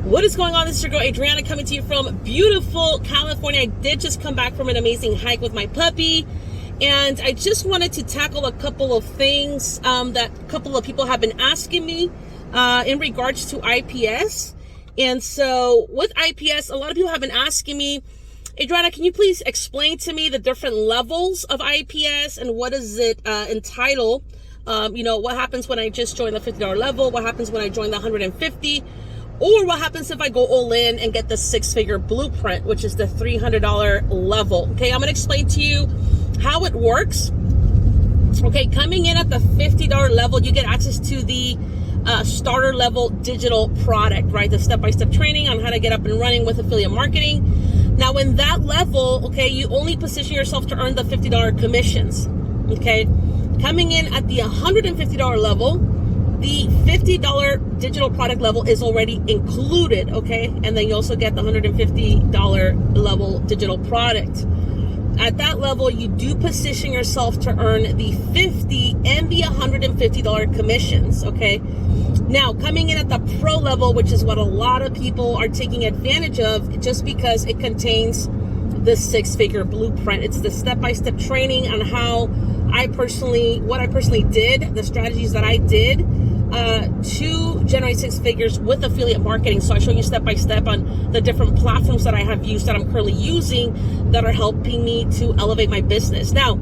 What is going on? This is your girl Adriana coming to you from beautiful California. I did just come back from an amazing hike with my puppy, and I just wanted to tackle a couple of things that a couple of people have been asking me in regards to IPS. And so with IPS, a lot of people have been asking me, Adriana, can you please explain to me the different levels of IPS and what does it entitle? What happens when I just join the $50 level? What happens when I join the $150? Or what happens if I go all in and get the six-figure blueprint, which is the $300 level? Okay, I'm going to explain to you how it works. Okay, coming in at the $50 level, you get access to the starter level digital product, right? The step-by-step training on how to get up and running with affiliate marketing. Now, in that level, okay, you only position yourself to earn the $50 commissions. Okay, coming in at the $150 level, the $50 digital product level is already included, okay? And then you also get the $150 level digital product. At that level, you do position yourself to earn the $50 and the $150 commissions, okay? Now, coming in at the pro level, which is what a lot of people are taking advantage of just because it contains the six-figure blueprint. It's the step-by-step training on what I personally did, the strategies that I did to generate six figures with affiliate marketing. So I show you step by step on the different platforms that I have used, that I'm currently using, that are helping me to elevate my business. Now,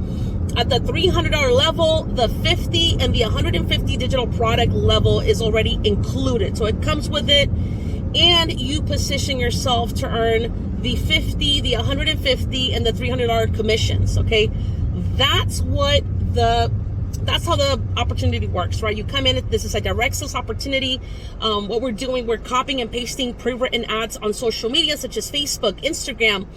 at the $300 level, the $50 and the $150 digital product level is already included. So it comes with it, and you position yourself to earn the $50, the $150, and the $300 commissions, okay? That's how the opportunity works, right? You come in, this is a direct sales opportunity. What we're doing, we're copying and pasting pre-written ads on social media, such as Facebook, Instagram,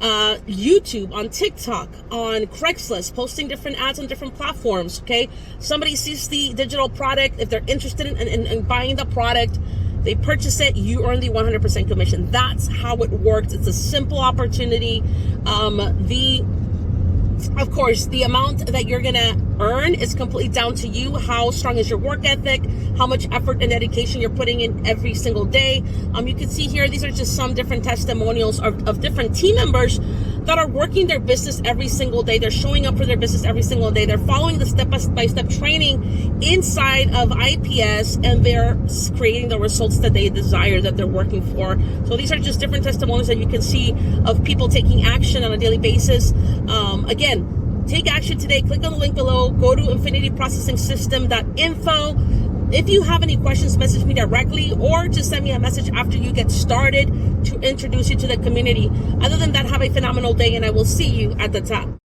YouTube, on TikTok, on Craigslist, posting different ads on different platforms, okay? Somebody sees the digital product. If they're interested in buying the product, they purchase it, you earn the 100% commission. That's how it works. It's a simple opportunity. Of course, the amount that you're going to earn is completely down to you. How strong is your work ethic? How much effort and dedication you're putting in every single day? You can see here, these are just some different testimonials of different team members that are working their business every single day. They're showing up for their business every single day. They're following the step-by-step training inside of IPS, and they're creating the results that they desire, that they're working for. So these are just different testimonials that you can see of people taking action on a daily basis. Again, take action today. Click on the link below. Go to infinityprocessingsystem.info. If you have any questions, message me directly, or just send me a message after you get started to introduce you to the community. Other than that, have a phenomenal day, and I will see you at the top.